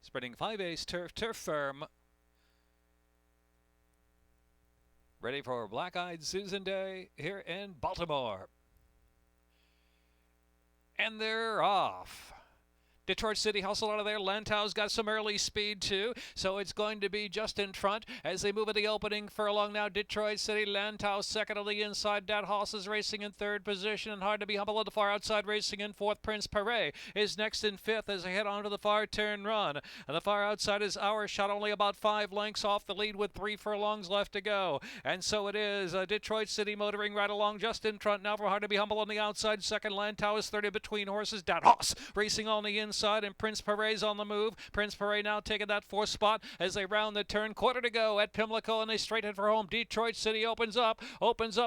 Spreading 5-ace turf firm. Ready for Black-Eyed Susan Day here in Baltimore. And they're off. Detroit City hustle out of there. Lantau's got some early speed too, so it's going to be just in front as they move at the opening furlong now. Detroit City, Lantau second on the inside. Dat Hoss is racing in third position, and hard to be humble on the far outside, racing in fourth. Prince Paret is next in fifth as they head onto the far turn run. And the far outside is Our Shot, only about 5 lengths off the lead with 3 furlongs left to go. And so it is Detroit City motoring right along just in front now for hard to be humble on the outside. Second, Lantau is third in between horses. Dat Hoss racing on the inside. And Prince Paret's on the move. Prince Paret now taking that fourth spot as they round the turn. Quarter to go at Pimlico, and they straight head for home. Detroit City opens up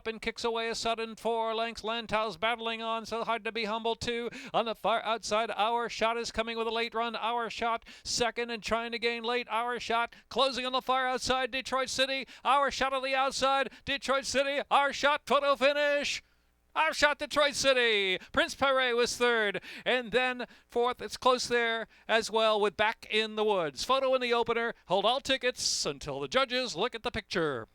and kicks away a sudden 4 lengths. Lantau's battling on, so hard to be humble too. On the far outside, Our Shot is coming with a late run. Our Shot second and trying to gain late. Our Shot closing on the far outside. Detroit City, Our Shot on the outside. Detroit City, Our Shot photo finish. Our Shot, Detroit City. Prince Paret was third. And then fourth. It's close there as well with Back in the Woods. Photo in the opener. Hold all tickets until the judges look at the picture.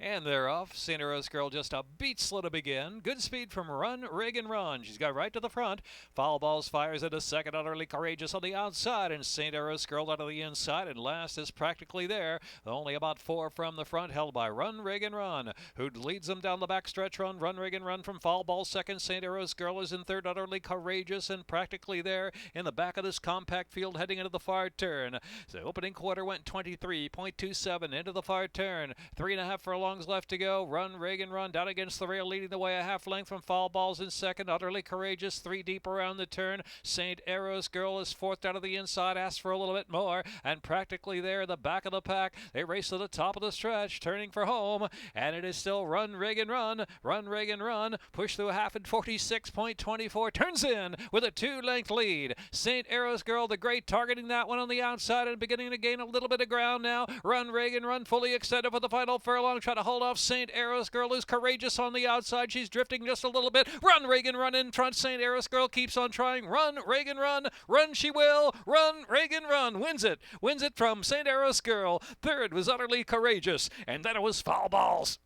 And they're off. Santa Rose Girl just a beat slow to begin. Good speed from Run, Reagan, Run. She's got right to the front. Foul Balls fires into second. Utterly Courageous on the outside. And Santa Rose Girl out of the inside. And last is practically there. Only about 4 from the front. Held by Run, Reagan, Run. Who leads them down the backstretch run. Run, Reagan, Run from Foul Ball second. Santa Rose Girl is in third. Utterly Courageous and practically there in the back of this compact field heading into the far turn. The opening quarter went 23.27 into the far turn. 3.5 furlongs left to go. Run, Reagan, Run down against the rail, leading the way a half length from Foul Balls in second. Utterly Courageous, 3 deep around the turn. St. Arrow's Girl is fourth out of the inside, asks for a little bit more, and practically there, the back of the pack. They race to the top of the stretch, turning for home, and it is still Run, Reagan, Run. Run, Reagan, Run. Push through a half in 46.24. Turns in with a 2-length lead. St. Arrow's Girl, the great, targeting that one on the outside and beginning to gain a little bit of ground now. Run, Reagan, Run, fully extended for the final furlong. Try to hold off St. Arrow's Girl, who's Courageous on the outside. She's drifting just a little bit. Run, Reagan, Run in front. St. Arrow's Girl keeps on trying. Run, Reagan, Run. Run she will. Run, Reagan, Run. Wins it. Wins it from St. Arrow's Girl. Third was Utterly Courageous. And then it was Foul Balls.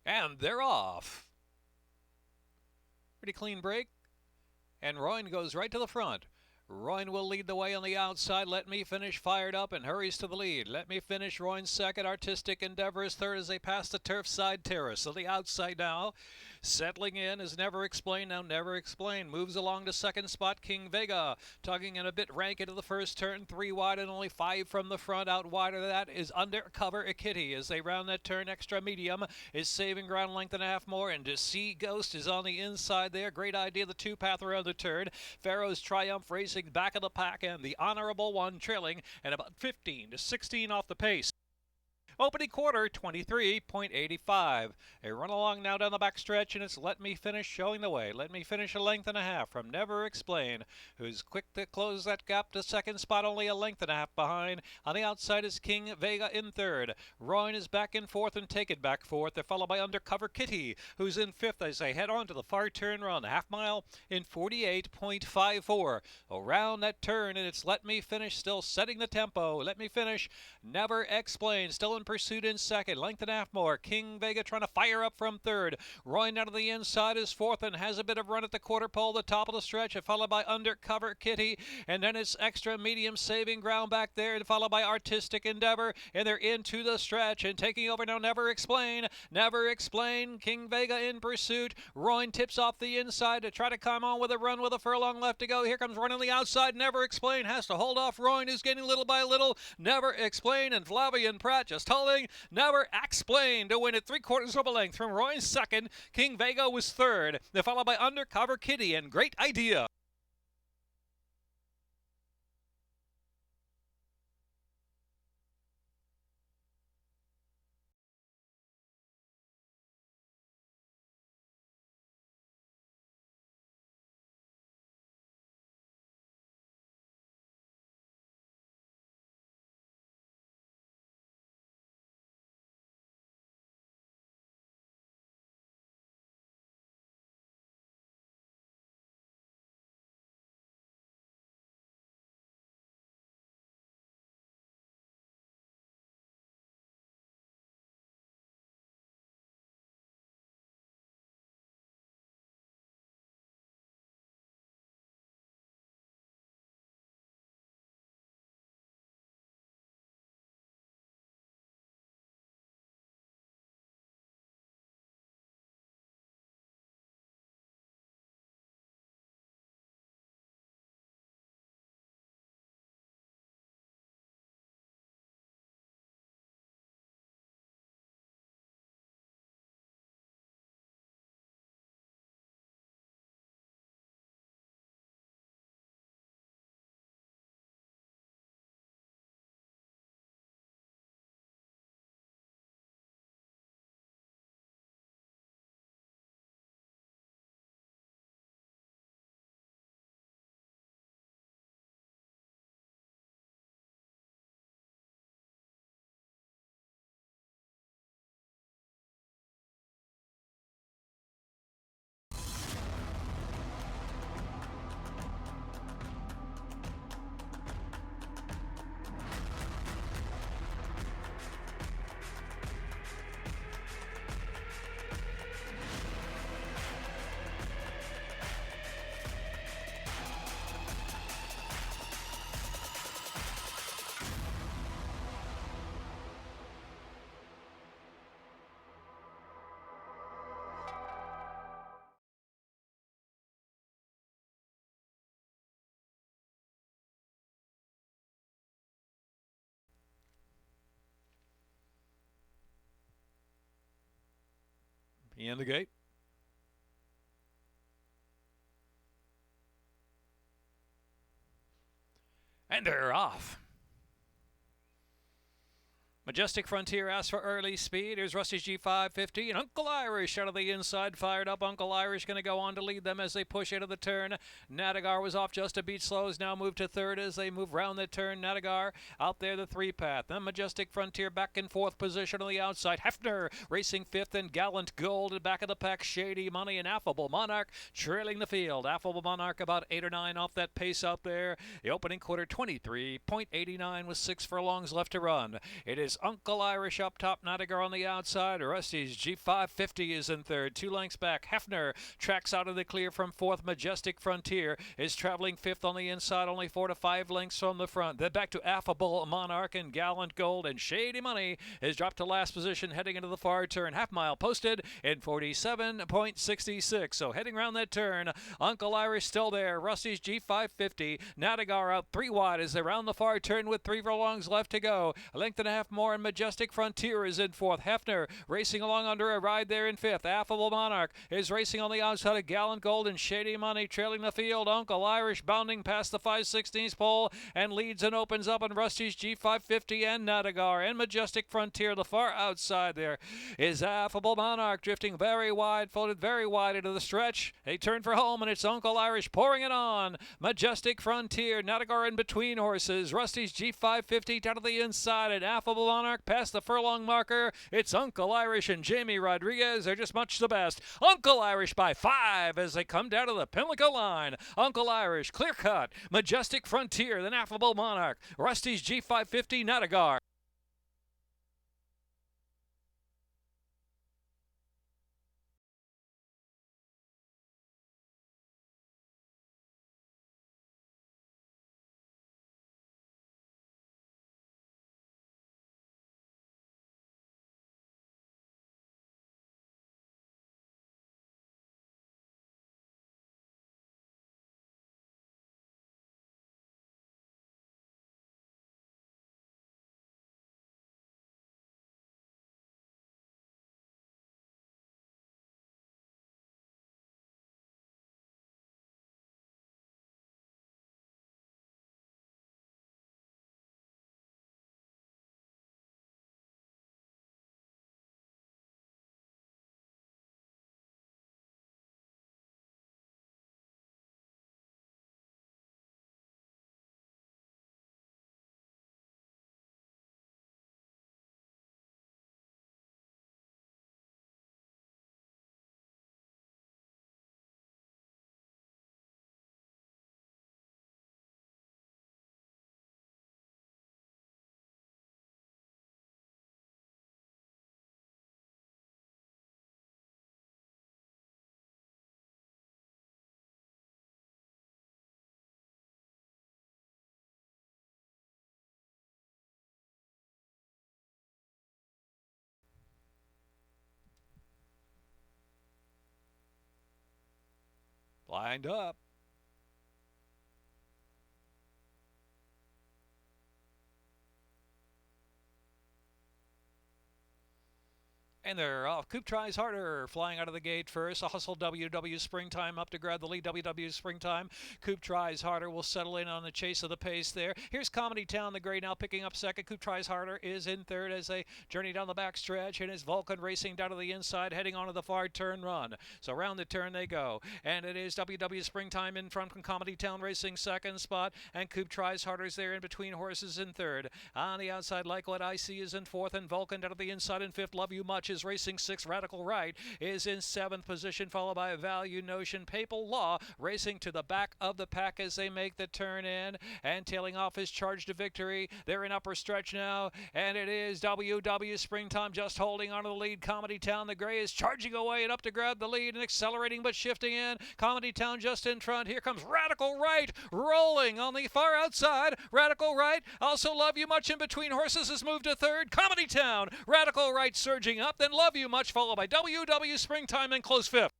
And they're off. Pretty clean break. And Royan goes right to the front. Royan will lead the way on the outside. Let Me Finish fired up and hurries to the lead. Let Me Finish, Royan's second. Artistic Endeavor is third as they pass the turf side terrace. So the outside now. Settling in is Never Explain. Now Never Explain moves along to second spot. King Vega tugging in a bit rank into the first turn. 3 wide and only 5 from the front. Out wide of that is Undercover Kitty as they round that turn. Extra Medium is saving ground length and a half more. And To See Ghost is on the inside there. Great idea. The 2-path around the turn. Pharaoh's Triumph racing back of the pack, and the Honorable One trailing and about 15 to 16 off the pace. Opening quarter, 23.85. A run along now down the back stretch, and it's Let Me Finish showing the way. Let Me Finish a length and a half from Never Explain, who's quick to close that gap to second spot, only a length and a half behind. On the outside is King Vega in third. Royan is back in fourth and take it back fourth. They're followed by Undercover Kitty, who's in fifth as they head on to the far turn run. Half mile in 48.54. Around that turn, and it's Let Me Finish still setting the tempo. Let Me Finish, Never Explain, still in pursuit in second. Length and a half more. King Vega trying to fire up from third. Royan out of the inside is fourth and has a bit of run at the quarter pole, the top of the stretch, and followed by Undercover Kitty. And then it's Extra Medium saving ground back there, and followed by Artistic Endeavor. And they're into the stretch and taking over now. Never Explain. Never Explain. King Vega in pursuit. Royan tips off the inside to try to come on with a run with a furlong left to go. Here comes Royan on the outside. Never Explain has to hold off Royan, who's getting little by little. Never Explain and Flavian Pratt just holding. Never Explain to win it 3/4 of a length from Royan second. King Vega was third. They're followed by Undercover Kitty and Great Idea. In the gate. And they're off. Majestic Frontier asks for early speed. Here's Rusty's G550, and Uncle Irish out of the inside, fired up. Uncle Irish going to go on to lead them as they push into the turn. Nadagar was off just a beat slow, has now moved to third as they move round the turn. Nadagar out there, the 3-path. Then Majestic Frontier back in fourth position on the outside. Hefner racing fifth, and Gallant Gold at back of the pack. Shady Money and Affable Monarch trailing the field. Affable Monarch about 8 or 9 off that pace out there. The opening quarter, 23.89 with 6 furlongs left to run. It is Uncle Irish up top, Natigar on the outside. Rusty's G550 is in third. 2 lengths back. Hefner tracks out of the clear from fourth. Majestic Frontier is traveling fifth on the inside, only 4 to 5 lengths from the front. Then back to Affable Monarch and Gallant Gold, and Shady Money is dropped to last position heading into the far turn. Half mile posted in 47.66. So heading around that turn, Uncle Irish still there. Rusty's G550. Natigar out 3 wide as they round the far turn with 3 furlongs left to go. A length and a half more, and Majestic Frontier is in fourth. Hefner racing along under a ride there in fifth. Affable Monarch is racing on the outside of Gallant Gold, and Shady Money trailing the field. Uncle Irish bounding past the 5/16 pole and leads and opens up on Rusty's G550 and Natigar. And Majestic Frontier, the far outside there is Affable Monarch, drifting very wide, floated very wide into the stretch. They turn for home, and it's Uncle Irish pouring it on. Majestic Frontier, Natigar in between horses. Rusty's G550 down to the inside, and Affable Monarch past the furlong marker. It's Uncle Irish and Jamie Rodriguez. They're just much the best. Uncle Irish by 5 as they come down to the Pimlico line. Uncle Irish, clear cut. Majestic Frontier, then Affable Monarch. Rusty's G550, Natigar. Lined up. And they're off. Coop tries harder, flying out of the gate first. A hustle WW Springtime up to grab the lead. WW Springtime. Coop tries harder. Will settle in on the chase of the pace there. Here's Comedy Town, the gray, now picking up second. Coop tries harder is in third as they journey down the back stretch. And it's Vulcan racing down to the inside, heading onto the far turn run. So round the turn they go. And it is WW Springtime in front from Comedy Town racing second spot. And Coop tries harder is there in between horses in third. On the outside, Like What I See is in fourth. And Vulcan down to the inside in fifth. Love You Much is racing sixth. Radical Right is in seventh position, followed by Value Notion. Papal Law racing to the back of the pack as they make the turn in, and tailing off is Charge to Victory. They're in upper stretch now, and it is WW Springtime just holding on to the lead. Comedy Town, the gray, is charging away and up to grab the lead and accelerating but shifting in. Comedy Town just in front. Here comes Radical Right rolling on the far outside. Radical Right, also Love You Much in between horses, has moved to third. Comedy Town, Radical Right surging up, then Love You Much, followed by WW Springtime in close fifth.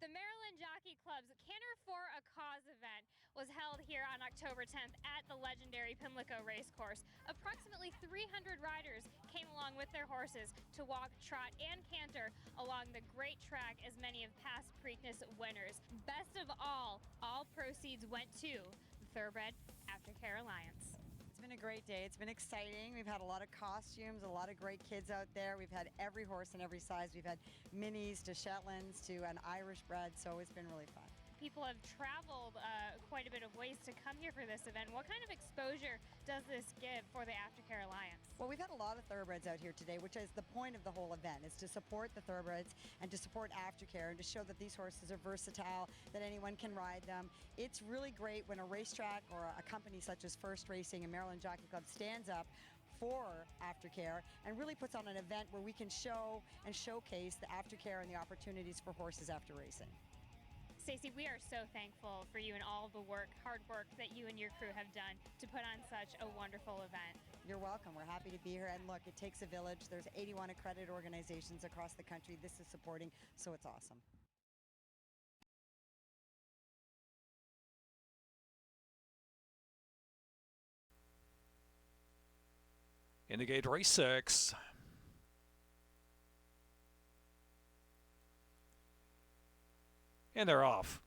The Maryland Jockey Club's Canter for a Cause event was held here on October 10th at the legendary Pimlico Racecourse. Approximately 300 riders came along with their horses to walk, trot, and canter along the great track as many of past Preakness winners. Best of all proceeds went to the Thoroughbred Aftercare Alliance. It's been a great day. It's been exciting. We've had a lot of costumes, a lot of great kids out there. We've had every horse in every size. We've had minis to Shetlands to an Irish bred, so it's been really fun. People have traveled quite a bit of ways to come here for this event. What kind of exposure does this give for the Aftercare Alliance? Well, we've had a lot of thoroughbreds out here today, which is the point of the whole event, is to support the thoroughbreds and to support Aftercare and to show that these horses are versatile, that anyone can ride them. It's really great when a racetrack or a company such as First Racing and Maryland Jockey Club stands up for Aftercare and really puts on an event where we can show and showcase the Aftercare and the opportunities for horses after racing. Stacey, we are so thankful for you and all the hard work that you and your crew have done to put on such a wonderful event. You're welcome. We're happy to be here. And look, it takes a village. There's 81 accredited organizations across the country this is supporting, so it's awesome. Indicate race 6. And they're off.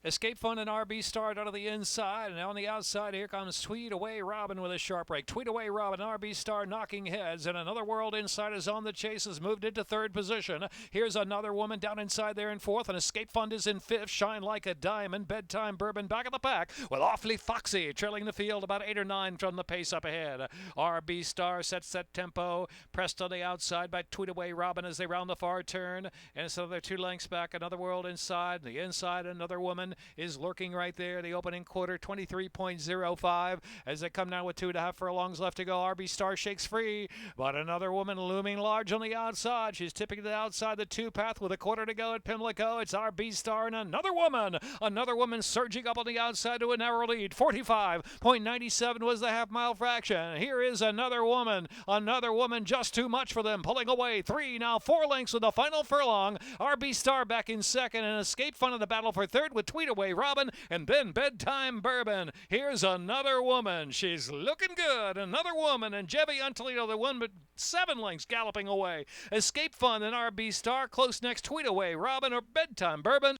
Escape Fun and RB start out of the inside, and on the outside here comes Tweed Away Robin with a sharp break. Tweed Away Robin, RB Star knocking heads, and Another World inside is on the chase, has moved into third position. Here's Another Woman down inside there in fourth, and Escape Fund is in fifth. Shine Like a Diamond, Bedtime Bourbon back of the pack with Awfully Foxy trailing the field about 8 or 9 from the pace up ahead. RB Star sets that tempo, pressed on the outside by Tweed Away Robin as they round the far turn, and it's another 2 lengths back. Another World inside, the inside Another Woman is lurking right there. The opening quarter 23.05 as they come now with 2.5 furlongs left to go. RB Star shakes free, but Another Woman looming large on the outside. She's tipping to the outside the 2 path with a quarter to go at Pimlico. It's RB Star and Another Woman. Another Woman surging up on the outside to a narrow lead. 45.97 was the half-mile fraction. Here is Another Woman. Another Woman just too much for them, pulling away 3, now 4 lengths with the final furlong. RB Star back in second, and Escape Fun in the battle for third with Tweed Away Robin, and then Bedtime Bourbon. Here's Another Woman. She's looking good. Another Woman, and Jevy Untoledo, the one but 7 lengths galloping away. Escape Fun and RB Star close next. Tweed Away Robin or Bedtime Bourbon.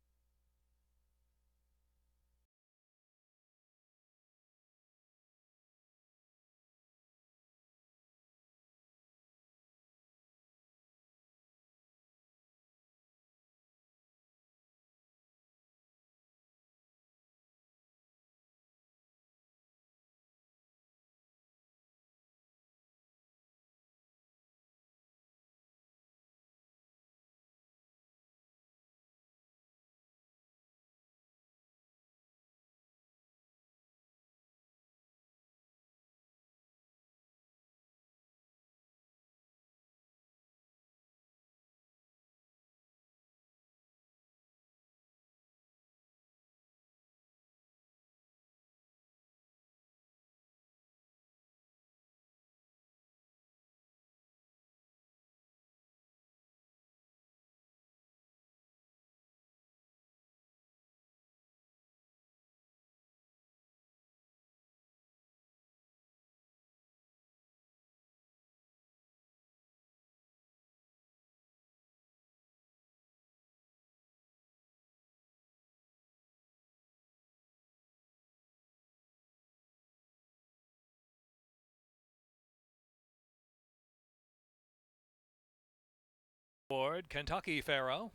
Board, Kentucky Pharaoh.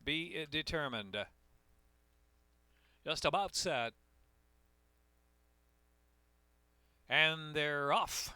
Be determined. Just about set. And they're off.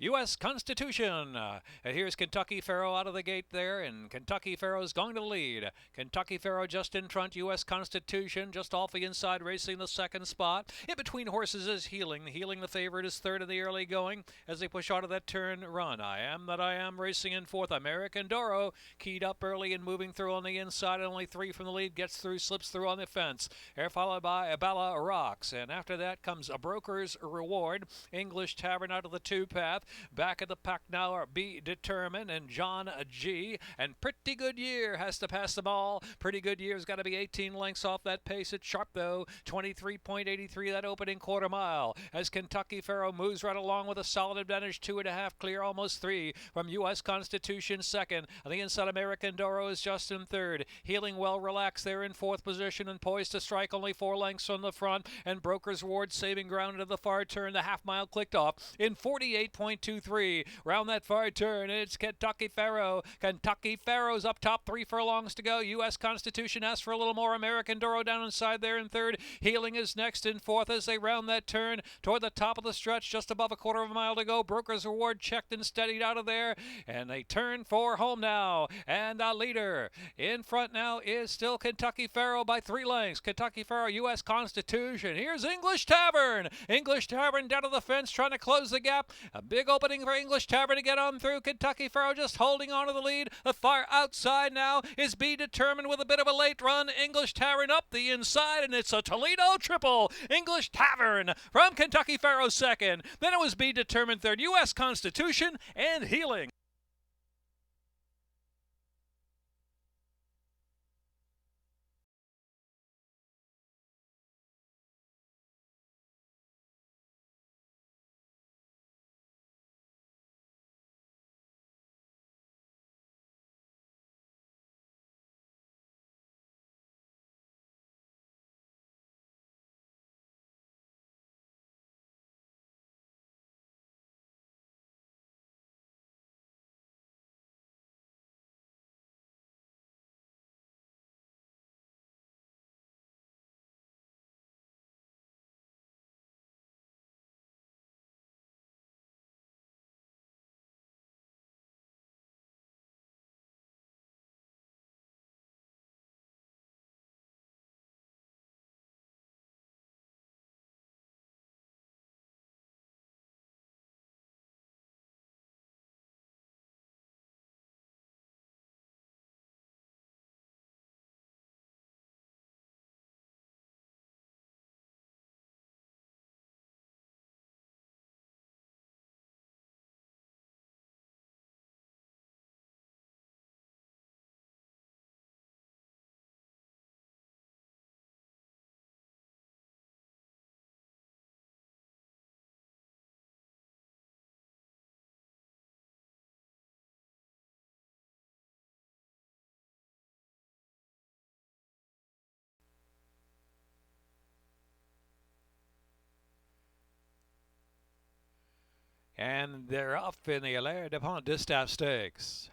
U.S. Constitution. And here's Kentucky Pharaoh out of the gate there, and Kentucky Pharaoh's going to lead. Kentucky Pharaoh just in front. U.S. Constitution just off the inside, racing the second spot. In between horses is Healing. Healing, the favorite, is third in the early going as they push out of that turn run. I Am That I Am racing in fourth. American Doro keyed up early and moving through on the inside. Only 3 from the lead. Gets through, slips through on the fence. Air followed by Abella Rocks. And after that comes A Broker's Reward. English Tavern out of the 2 path. Back at the pack now are Be Determined and John G. And Pretty Good Year has to pass them all. Pretty Good Year's got to be 18 lengths off that pace. It's sharp, though. 23.83 that opening quarter mile. As Kentucky Pharaoh moves right along with a solid advantage, 2.5 clear, almost 3 from U.S. Constitution second. On the inside, American Doro is just in third. Healing Well Relaxed there in fourth position and poised to strike only 4 lengths from the front. And Broker's Ward saving ground into the far turn. The half mile clicked off in 48.23. Round that far turn, it's Kentucky Pharaoh. Kentucky Pharaoh's up top, 3 furlongs to go. U.S. Constitution asks for a little more. American Doro down inside there in third. Healing is next in fourth as they round that turn toward the top of the stretch, just above a quarter of a mile to go. Broker's Reward checked and steadied out of there, and they turn for home now. And the leader in front now is still Kentucky Pharaoh by 3 lengths. Kentucky Pharaoh, U.S. Constitution. Here's English Tavern. English Tavern down to the fence, trying to close the gap. A big opening for English Tavern to get on through. Kentucky Pharaoh just holding on to the lead. The far outside now is Be Determined with a bit of a late run. English Tavern up the inside, and it's a Toledo triple. English Tavern from Kentucky Pharaoh second. Then it was Be Determined third. U.S. Constitution and Healing. And they're off in the Hilaire Dupont Distaff Stakes.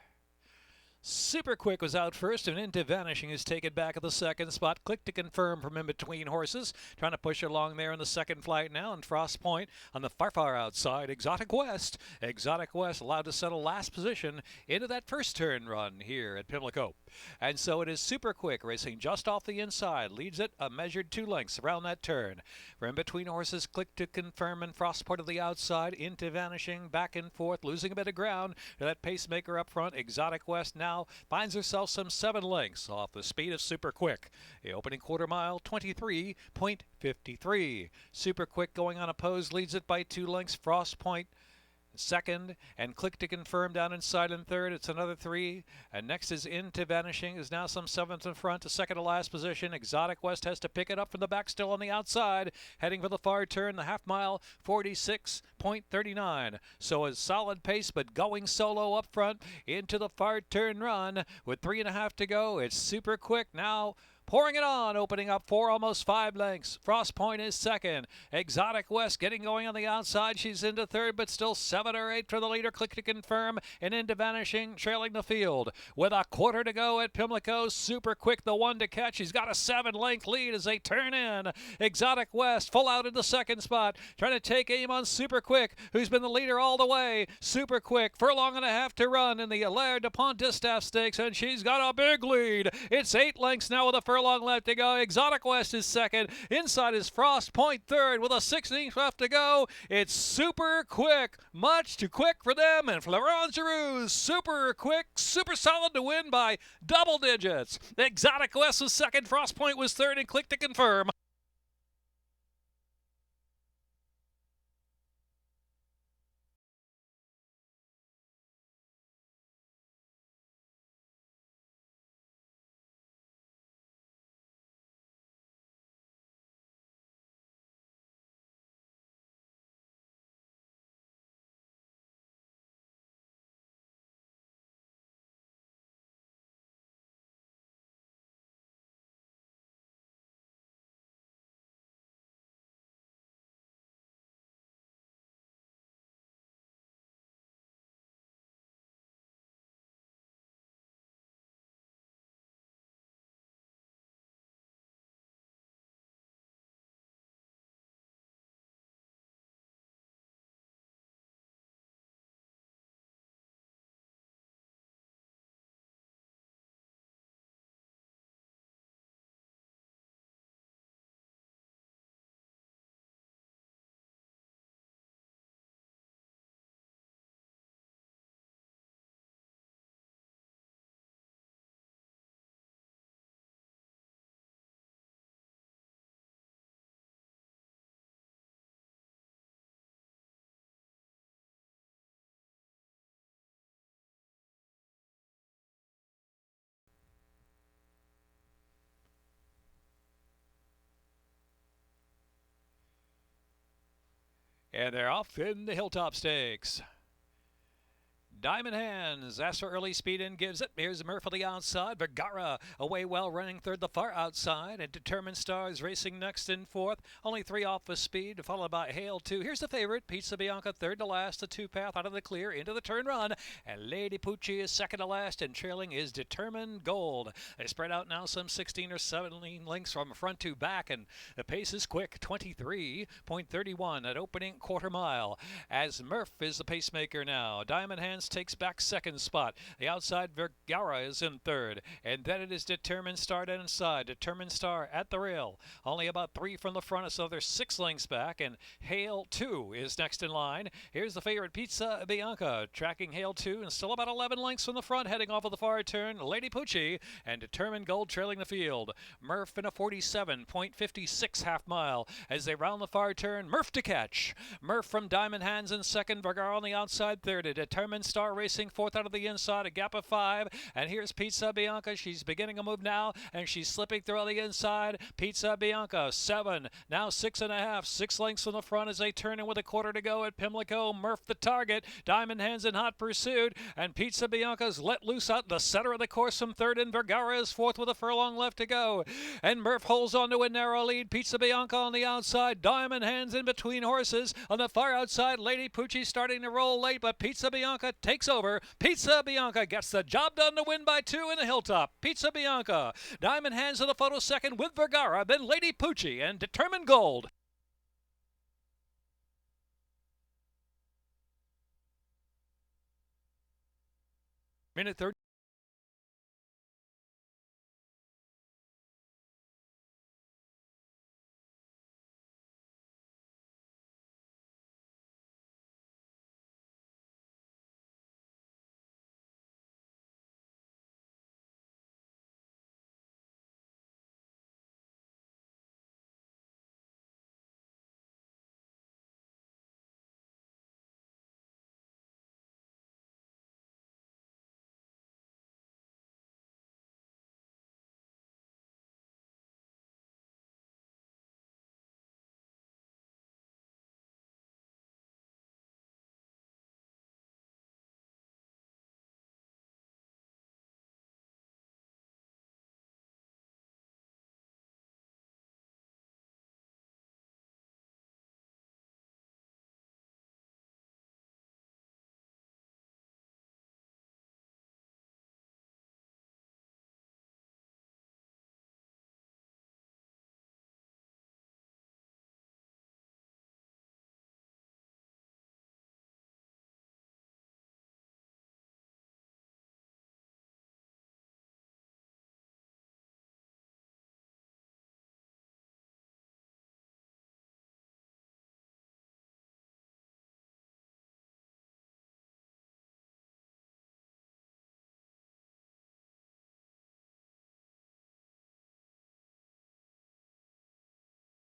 Super Quick was out first, and Into Vanishing is taken back at the second spot. Click to Confirm from in between horses, trying to push along there in the second flight now. And Frost Point on the far outside. Exotic West allowed to settle last position into that first turn run here at Pimlico. And so it is Super Quick racing just off the inside, leads it a measured 2 lengths around that turn. From in between horses, Click to Confirm and Frost Point to the outside. Into Vanishing back and forth, losing a bit of ground to that pacemaker up front. Exotic West now finds herself some 7 lengths off the speed of Super Quick. The opening quarter mile, 23.53. Super Quick going unopposed, leads it by 2 lengths. Frost Point second, and Click to Confirm down inside in third. It's another 3, and next is Into Vanishing, is now some 7th in front to second to last position. Exotic West has to pick it up from the back, still on the outside, heading for the far turn. The half mile, 46.39. So a solid pace, but going solo up front into the far turn run with 3.5 to go. It's Super Quick now pouring it on, opening up 4, almost 5 lengths. Frost Point is second. Exotic West getting going on the outside. She's into third, but still 7 or 8 for the leader. Click to Confirm and Into Vanishing, trailing the field. With a quarter to go at Pimlico, Super Quick the one to catch. He's got a 7-length lead as they turn in. Exotic West full out in the second spot, trying to take aim on Super Quick, who's been the leader all the way. Super Quick, furlong and a half to run in the Hilaire Dupont Distaff Stakes, and she's got a big lead. It's 8 lengths now with a furlong left to go. Exotic West is second. Inside is Frost Point third with a 16th left to go. It's Super Quick, much too quick for them, and Florent Giroux, Super Quick, super solid to win by double digits. Exotic West was second, Frost Point was third, and Click to Confirm And they're off in the Hilltop Stakes. Diamond Hands asks for early speed and gives it. Here's Murph on the outside. Vergara away well, running third, the far outside. And Determined Star is racing next in fourth. Only 3 off the speed, followed by Hail 2. Here's the favorite, Pizza Bianca, third to last. The 2-path out of the clear into the turn run. And Lady Pucci is second to last, and trailing is Determined Gold. They spread out now some 16 or 17 lengths from front to back, and the pace is quick, 23.31 at opening quarter mile. As Murph is the pacemaker now. Diamond Hands takes back second spot. The outside Vergara is in third, and then it is Determined Star inside. Determined Star at the rail, only about 3 from the front, so they're 6 lengths back, and Hail 2 is next in line. Here's the favorite, Pizza Bianca, tracking Hail 2 and still about 11 lengths from the front, heading off of the far turn. Lady Pucci and Determined Gold trailing the field. Murph in a 47.56 half mile as they round the far turn. Murph to catch. Murph from Diamond Hands in second, Vergara on the outside third. A Determined Star racing fourth out of the inside, a gap of 5. And here's Pizza Bianca. She's beginning a move now, and she's slipping through on the inside. Pizza Bianca, 7, now 6.5, 6 lengths from the front as they turn in with a quarter to go at Pimlico. Murph the target, Diamond Hands in hot pursuit, and Pizza Bianca's let loose out the center of the course from third, and Vergara is fourth with a furlong left to go. And Murph holds on to a narrow lead. Pizza Bianca on the outside, Diamond Hands in between horses. On the far outside, Lady Pucci starting to roll late, but Pizza Bianca takes over. Pizza Bianca gets the job done to win by 2 in the Hilltop. Pizza Bianca, Diamond Hands in the photo second with Vergara, then Lady Pucci and Determined Gold. Minute 30.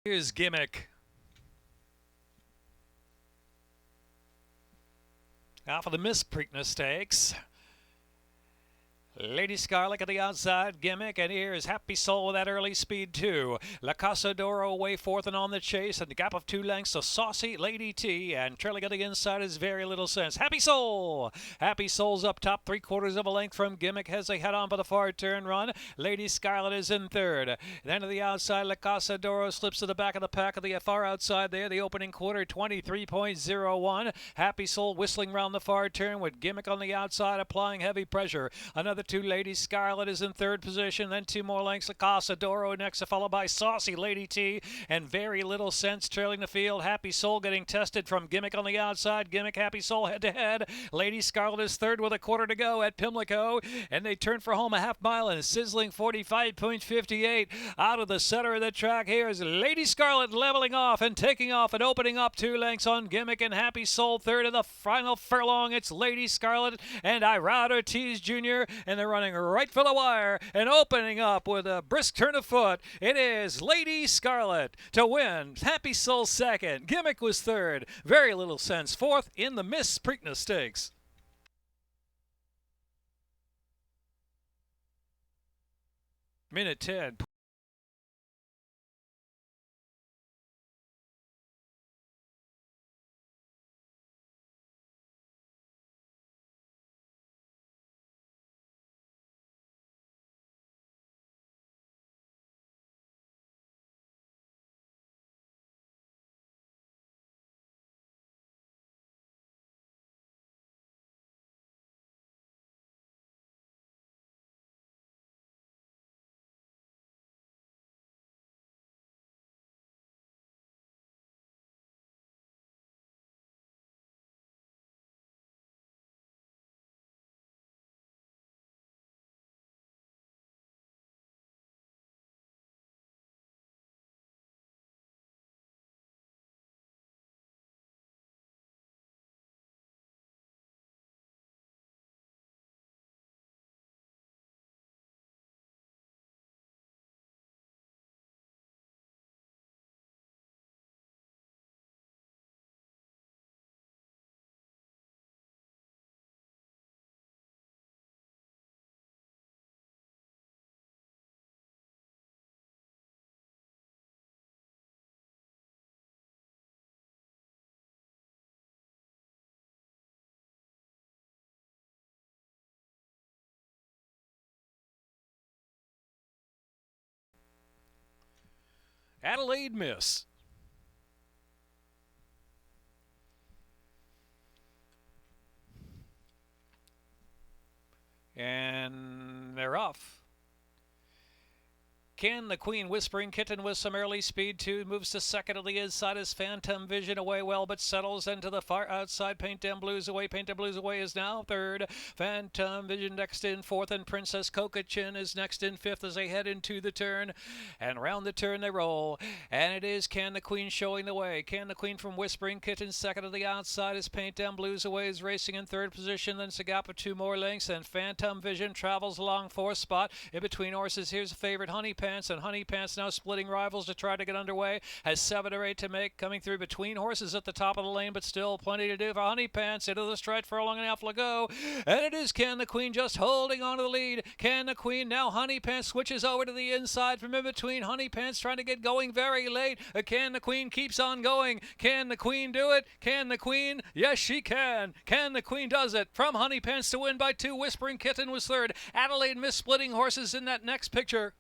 Here's Gimmick. Now for the Miss Preakness Stakes. Lady Scarlet at the outside, Gimmick, and here's Happy Soul with that early speed too. La Casa d'Oro away fourth and on the chase, and the gap of 2 lengths to Saucy Lady T, and trailing at the inside is Very Little Sense. Happy Soul! Happy Soul's up top, 3/4 of a length from Gimmick as they head on for the far turn run. Lady Scarlet is in third. Then to the outside, La Casa d'Oro slips to the back of the pack of the far outside there, the opening quarter, 23.01. Happy Soul whistling round the far turn with Gimmick on the outside, applying heavy pressure. Another 2 Lady Scarlet is in third position, then 2 more lengths. La Casa d'Oro next, followed by Saucy Lady T, and Very Little Sense trailing the field. Happy Soul getting tested from Gimmick on the outside. Gimmick, Happy Soul head to head. Lady Scarlet is third with a quarter to go at Pimlico, and they turn for home a half mile in a sizzling 45.58. Out of the center of the track, here's Lady Scarlet leveling off and taking off and opening up 2 lengths on Gimmick, and Happy Soul third in the final furlong. It's Lady Scarlet and Irad Ortiz Jr., and they're running right for the wire and opening up with a brisk turn of foot. It is Lady Scarlet to win. Happy Soul second. Gimmick was third. Very Little Sense fourth in the Miss Preakness Stakes. Minute 10. Adelaide Miss. And they're off. Can the Queen Whispering Kitten with some early speed too moves to second to the inside as Phantom Vision away well, but settles into the far outside. Paint Them Blues away. Paint Them Blues away is now third. Phantom Vision next in fourth, and Princess Coca-Chin is next in fifth as they head into the turn. And round the turn they roll. And it is Can the Queen showing the way. Can the Queen from Whispering Kitten second to the outside as Paint Them Blues away is racing in third position. Then it's a gap of 2 more lengths, and Phantom Vision travels along fourth spot. In between horses, here's a favorite, Honey Pants, and Honey Pants now splitting rivals to try to get underway. Has 7 or 8 to make, coming through between horses at the top of the lane, but still plenty to do for Honey Pants. Into the stretch for a long and a half to go, and it is Can the Queen just holding on to the lead. Can the Queen now? Honey Pants switches over to the inside from in between. Honey Pants trying to get going very late. Can the Queen keeps on going. Can the Queen do it? Can the Queen? Yes, she can. Can the Queen does it. From Honey Pants to win by 2. Whispering Kitten was third. Adelaide Miss splitting horses in that next picture.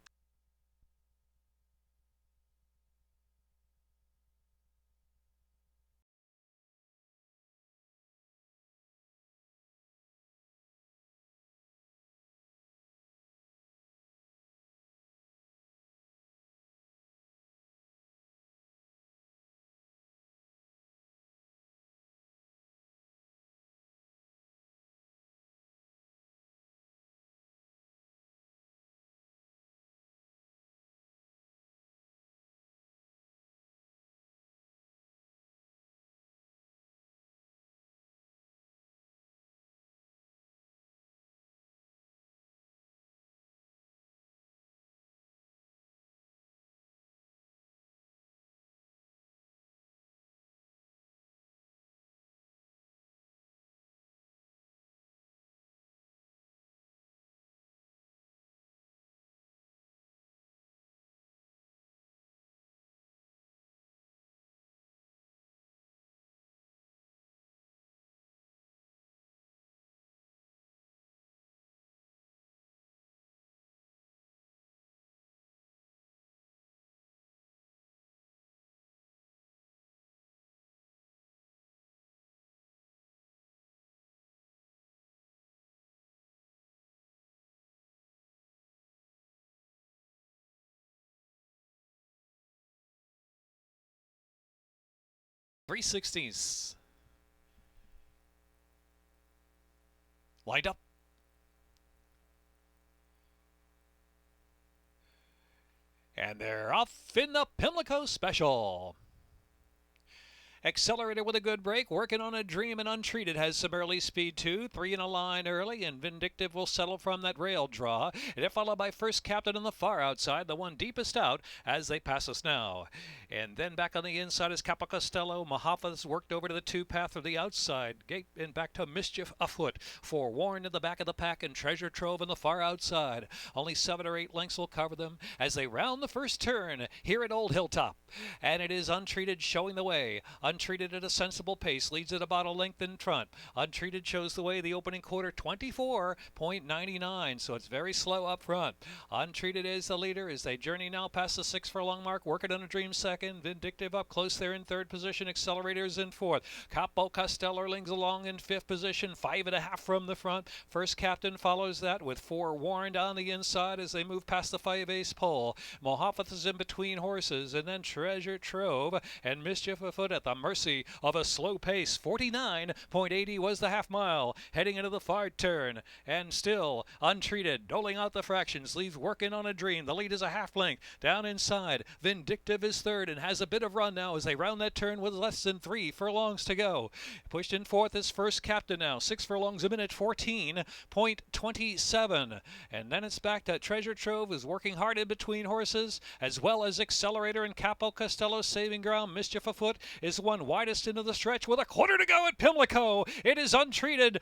.3/16. Lined up. And they're off in the Pimlico Special. Accelerator with a good break, working on a dream, and Untreated has some early speed too. 3 in a line early, and Vindictive will settle from that rail draw. They're followed by First Captain on the far outside, the one deepest out as they pass us now. And then back on the inside is Capo Costello. Mahafa's worked over to the 2 path of the outside gate and back to Mischief afoot. Forewarned in the back of the pack, and Treasure Trove on the far outside. Only 7 or 8 lengths will cover them as they round the first turn here at Old Hilltop. And it is Untreated showing the way. Untreated at a sensible pace, leads at about a length in front. Untreated shows the way the opening quarter, 24.99, so it's very slow up front. Untreated is the leader as they journey now past the 6 furlong mark, working on a dream second. Vindictive up close there in third position. Accelerators in fourth. Capo Costello lings along in fifth position, 5.5 from the front. First Captain follows that with Forewarned on the inside as they move past the 5-ace pole. Mohafath is in between horses, and then Treasure Trove and Mischief afoot at the mercy of a slow pace. 49.80 was the half mile, heading into the far turn, and still Untreated, doling out the fractions, leaves working on a dream. The lead is a half length down inside. Vindictive is third and has a bit of run now as they round that turn with less than 3 furlongs to go. Pushed in fourth is First Captain now, 6 furlongs a minute, 14.27, and then it's back to Treasure Trove, is working hard in between horses, as well as Accelerator and Capo Costello saving ground. Mischief afoot is one widest into the stretch with a quarter to go at Pimlico. It is untreated,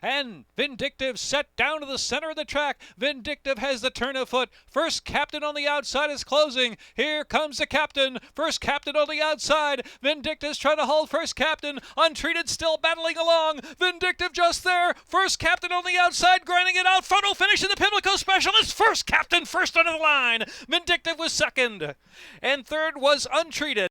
and Vindictive set down to the center of the track. Vindictive has the turn of foot. First Captain on the outside is closing. Here comes the Captain. First Captain on the outside. Vindictive's trying to hold First Captain. Untreated still battling along. Vindictive just there. First Captain on the outside, grinding it out. Photo finish in the Pimlico Special. It's First Captain first under the line. Vindictive was second. And third was Untreated.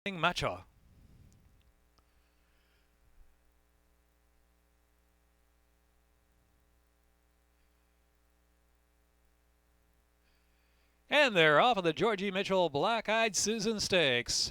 Matcha. And they're off of the Georgie Mitchell Black-Eyed Susan Stakes.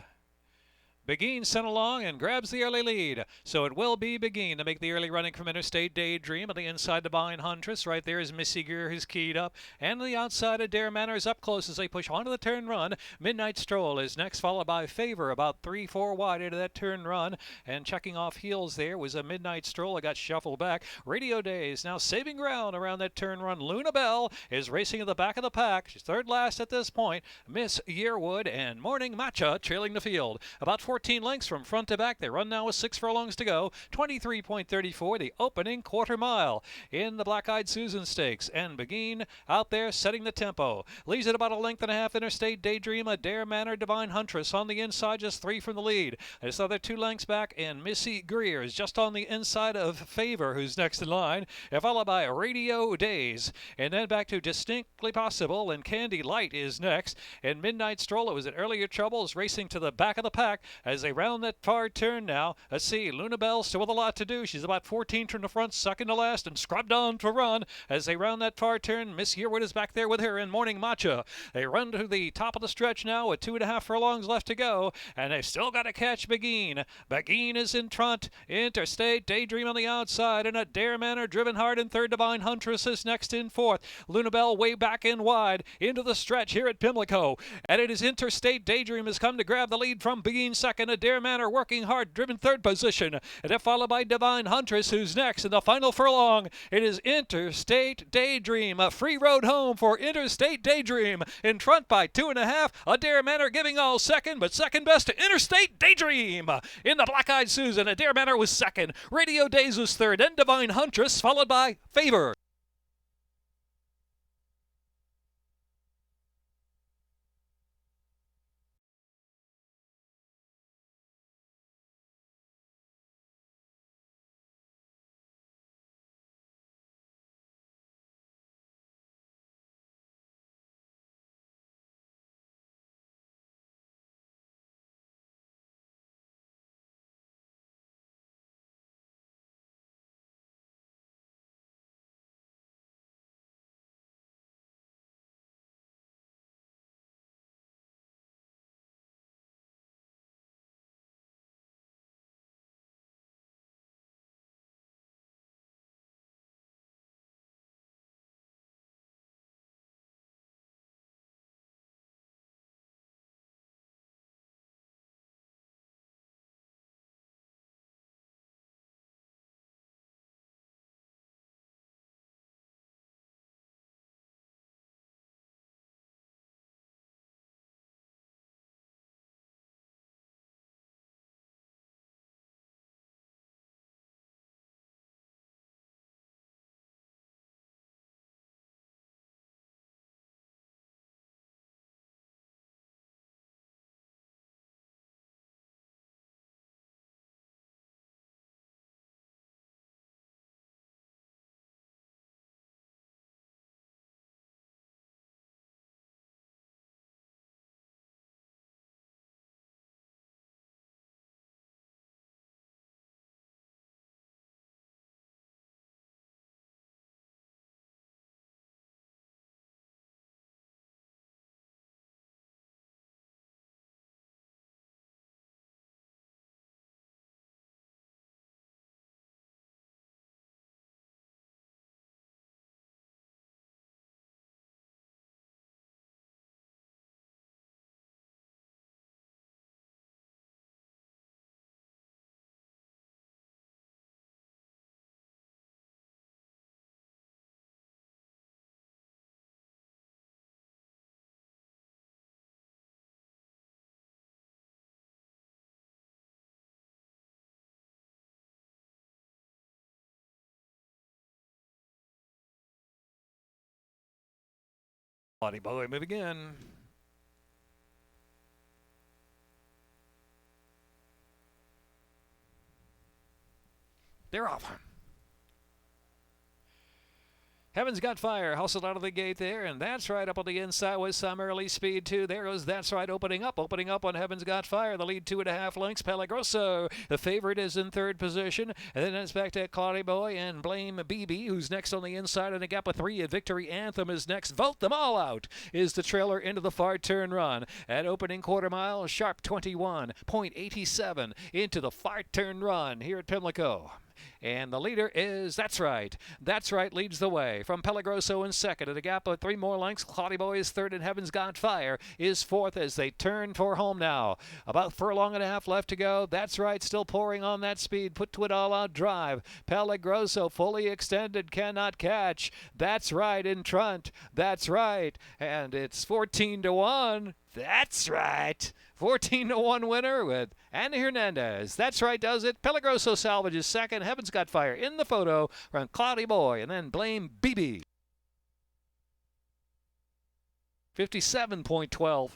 Begin sent along and grabs the early lead. So it will be Begin to make the early running from Interstate Daydream. On the inside, Divine Huntress. Right there is Missy Greer, who's keyed up. And on the outside, Adair Manor is up close as they push onto the turn run. Midnight Stroll is next, followed by Favor, about 3-4 wide into that turn run. And checking off heels there was a Midnight Stroll. It got shuffled back. Radio Days now saving ground around that turn run. Luna Bell is racing at the back of the pack. She's third last at this point. Miss Yearwood and Morning Matcha trailing the field. About 14 lengths from front to back. They run now with 6 furlongs to go. 23.34, the opening quarter mile in the Black-Eyed Susan Stakes. And Begin out there setting the tempo. Leads at about a length and a half. Interstate Daydream, Adair Manor, Divine Huntress on the inside, just 3 from the lead. This other 2 lengths back, and Missy Greer is just on the inside of Favor, who's next in line, followed by Radio Days. And then back to Distinctly Possible, and Candy Light is next. And Midnight Stroll, it was at earlier troubles, racing to the back of the pack as they round that far turn now. Let's see, Luna Bell still with a lot to do. She's about 14 from the front, second to last, and scrubbed on to run as they round that far turn. Miss Yearwood is back there with her in Morning Matcha. They run to the top of the stretch now with 2.5 furlongs left to go, and they've still got to catch Begin. Begin is in front. Interstate Daydream on the outside, and Adair Manor driven hard in third. Divine Huntress is next in fourth. Luna Bell way back in wide into the stretch here at Pimlico, and it is Interstate Daydream has come to grab the lead from Begin second. Adair Manor working hard, driven third position, and then followed by Divine Huntress, who's next in the final furlong. It is Interstate Daydream, a free road home for Interstate Daydream, in front by 2.5. Adair Manor giving all second, but second best to Interstate Daydream. In the Black-Eyed Susan, Adair Manor was second, Radio Days was third, and Divine Huntress followed by Favor. Cloudy Boy moving in. They're off. Heaven's Got Fire hustled out of the gate there, and That's Right up on the inside with some early speed too. There goes That's Right opening up on Heaven's Got Fire. The lead 2.5 lengths. Peligroso, the favorite, is in third position, and then it's back to Cloudy Boy and Blame BB, who's next on the inside in a gap of 3. A Victory Anthem is next. Vote Them All Out is the trailer into the far turn run. At opening quarter mile, sharp 21.87 into the far turn run here at Pimlico. And the leader is That's Right. That's Right leads the way from Peligroso in second. At a gap of 3 more lengths, Cloudy Boy is third, and Heaven's Got Fire is fourth as they turn for home now. About furlong and a half left to go. That's Right still pouring on that speed. Put to it all out drive. Peligroso fully extended, cannot catch. That's Right in front. That's Right. And it's 14-1. That's Right. 14-1 winner with Andy Hernandez. That's Right does it. Peligroso salvages second. Heaven's Got Fire in the photo from Cloudy Boy, and then Blame BB. 57.12.